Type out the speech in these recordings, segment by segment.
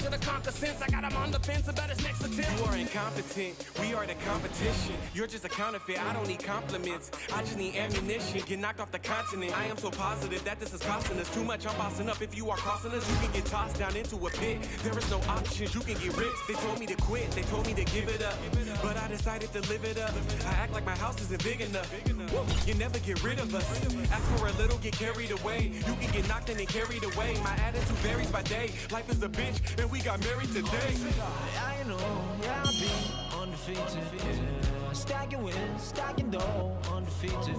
pressure to conquer since I got him on the fence about his next attempt. You are incompetent, we are the competition. You're just a counterfeit, I don't need compliments. I just need ammunition, get knocked off the continent. I am so positive that this is costing us too much. I'm bossing up, if you are crossing us, you can get tossed down into a pit. There is no options, you can get ripped. They told me to quit, they told me to give it up, but I decided to live it up. I act like my house isn't big enough. You never get rid of us. Ask for a little, get carried away. You can get knocked in and carried away. My attitude varies by day. Life is a bitch, and we got married today. I know, yeah, I'll be undefeated. Yeah. Stacking wins, stacking dough, undefeated.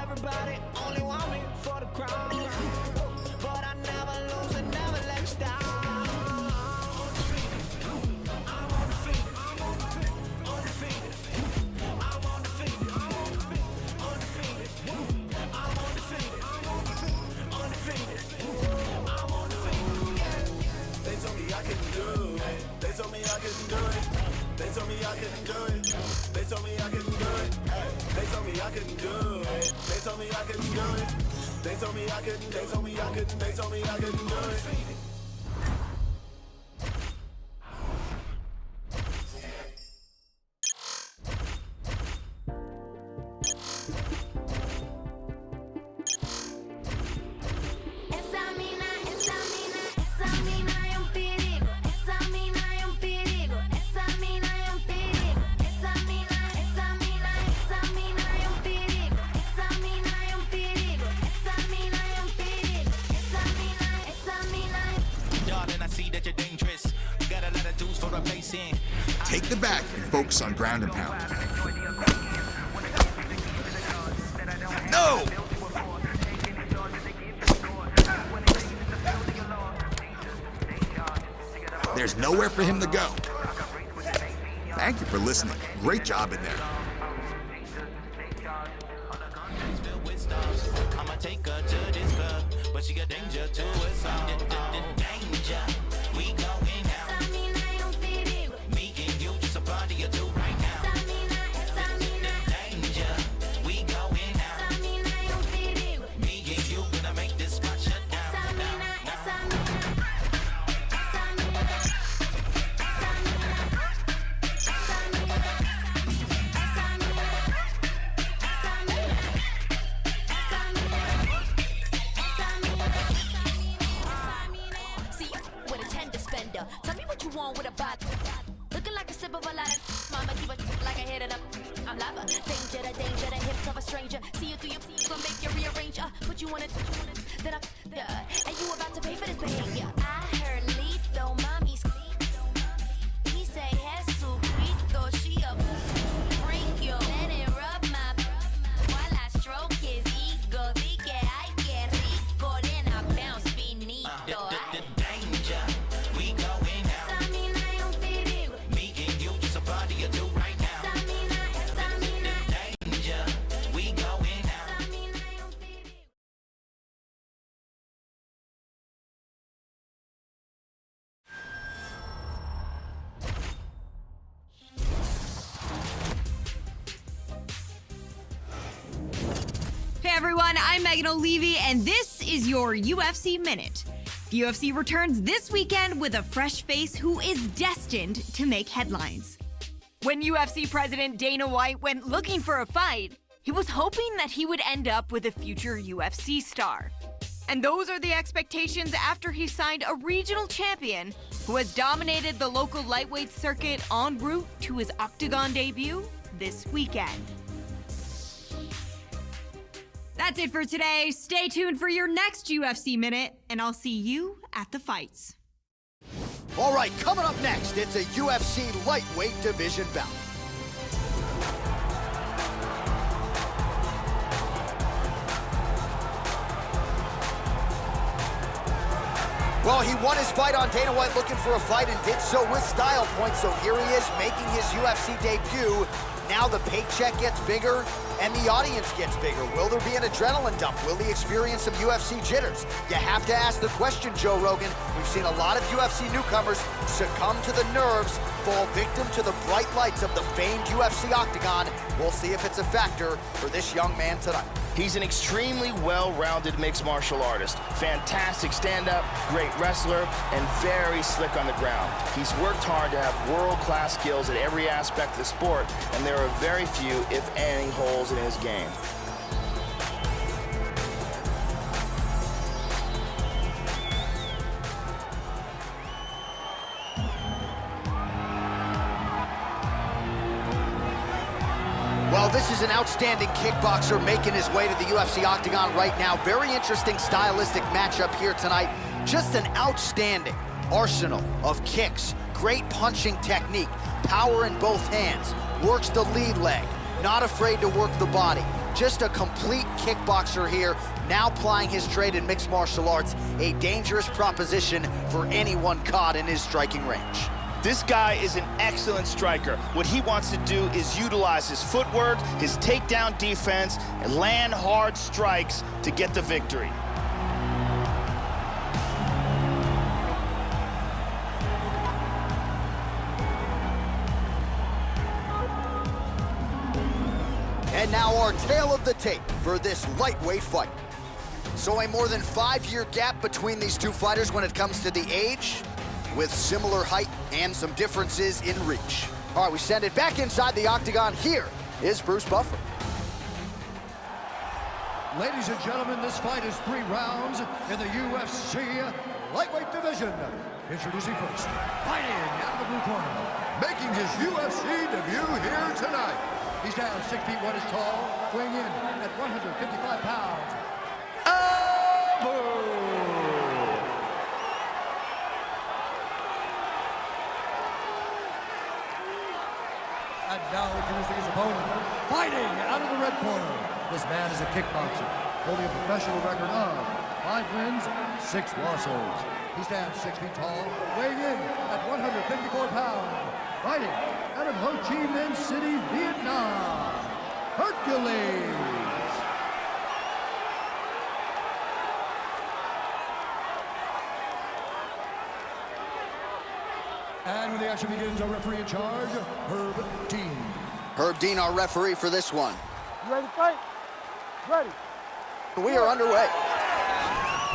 Everybody only want me for the crown, but I never lose and never let me down. They told me I couldn't do it. They told me I couldn't do it. They told me I couldn't do it. They told me I couldn't do it. They told me I couldn't do it. They told me I couldn't. They told me I couldn't. They told me I couldn't do it. Take the back and focus on ground and pound. No! There's nowhere for him to go. Thank you for listening. Great job in there. I'ma take her to this club, but she got danger to us all. Danger, we going out. Me and you just a party or two right now. Danger, we going out. Me and you gonna make this spot shut down. Tell me what you want with a body. Looking like a sip of a lot of mama, give a like I hit it up. I'm lava. Danger, the hips of a stranger. See you through your gonna make you rearrange. Put you on it, then and you about to pay for this behavior. I heard Lito, mommy's he say Jesu Cristo, she a freak, yo. Let it rub my while I stroke his ego. Dije, ay, que rico, then I bounce finito. Danger, we going out. Me and you just a party or two right now. Danger, we going out. Hey everyone, I'm Megan O'Leary, and this is your UFC Minute. The UFC returns this weekend with a fresh face who is destined to make headlines. When UFC President Dana White went looking for a fight, he was hoping that he would end up with a future UFC star. And those are the expectations after he signed a regional champion who has dominated the local lightweight circuit en route to his Octagon debut this weekend. That's it for today. Stay tuned for your next UFC Minute, and I'll see you at the fights. All right, coming up next, it's a UFC lightweight division bout. Well, he won his fight on Dana White looking for a fight and did so with style points. So here he is making his UFC debut Now the paycheck gets bigger and the audience gets bigger. Will there be an adrenaline dump? Will he experience some UFC jitters? You have to ask the question, Joe Rogan. We've seen a lot of UFC newcomers succumb to the nerves, fall victim to the bright lights of the famed UFC octagon. We'll see if it's a factor for this young man tonight. He's an extremely well-rounded mixed martial artist. Fantastic stand-up, great wrestler, and very slick on the ground. He's worked hard to have world-class skills at every aspect of the sport, and there are very few, if any, holes in his game. Well, this is an outstanding kickboxer making his way to the UFC octagon right now. Very interesting stylistic matchup here tonight. Just an outstanding arsenal of kicks, great punching technique, power in both hands, works the lead leg, not afraid to work the body. Just a complete kickboxer here, now plying his trade in mixed martial arts, a dangerous proposition for anyone caught in his striking range. This guy is an excellent striker. What he wants to do is utilize his footwork, his takedown defense, and land hard strikes to get the victory. And now our tale of the tape for this lightweight fight. So a more than 5-year gap between these two fighters when it comes to the age, with similar height and some differences in reach. All right, we send it back inside the octagon. Here is Bruce Buffer. Ladies and gentlemen, this fight is 3 rounds in the UFC lightweight division. Introducing first, fighting out of the blue corner, making his UFC debut here tonight. He stands 6 feet 1 inch tall, weighing in at 155 pounds. And now introducing his opponent, fighting out of the red corner. This man is a kickboxer, holding a professional record of 5 wins, 6 losses. He stands 6 feet tall, weighing in at 154 pounds. Fighting out of Ho Chi Minh City, Vietnam, Hercules. And when the action begins, our referee in charge, Herb Dean. Herb Dean, our referee for this one. You ready to fight? Ready. We are underway.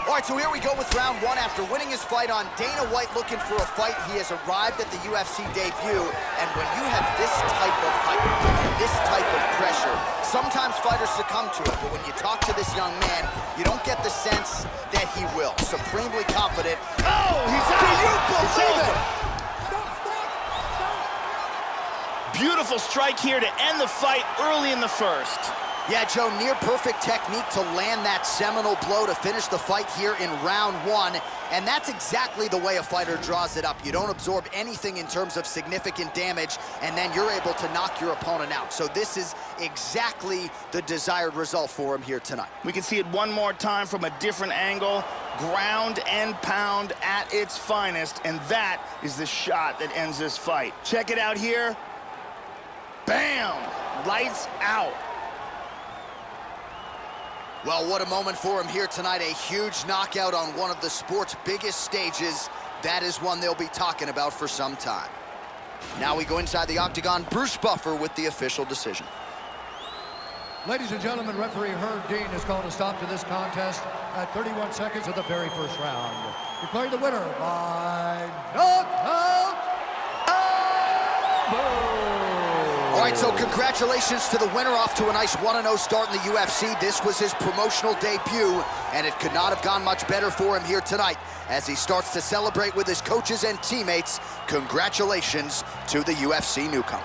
All right, so here we go with round 1. After winning his fight on Dana White looking for a fight, he has arrived at the UFC debut. And when you have this type of hype and this type of pressure, sometimes fighters succumb to it. But when you talk to this young man, you don't get the sense that he will. Supremely confident. Oh, he's out! Do you believe it? Beautiful strike here to end the fight early in the first. Yeah, Joe, near perfect technique to land that seminal blow to finish the fight here in round 1. And that's exactly the way a fighter draws it up. You don't absorb anything in terms of significant damage, and then you're able to knock your opponent out. So this is exactly the desired result for him here tonight. We can see it one more time from a different angle. Ground and pound at its finest, and that is the shot that ends this fight. Check it out here. Bam! Lights out. Well, what a moment for him here tonight. A huge knockout on one of the sport's biggest stages. That is one they'll be talking about for some time. Now we go inside the octagon. Bruce Buffer with the official decision. Ladies and gentlemen, referee Herb Dean has called a stop to this contest at 31 seconds of the very first round. Declaring the winner by knockout. All right, so congratulations to the winner, off to a nice 1-0 start in the UFC. This was his promotional debut, and it could not have gone much better for him here tonight as he starts to celebrate with his coaches and teammates. Congratulations to the UFC newcomer.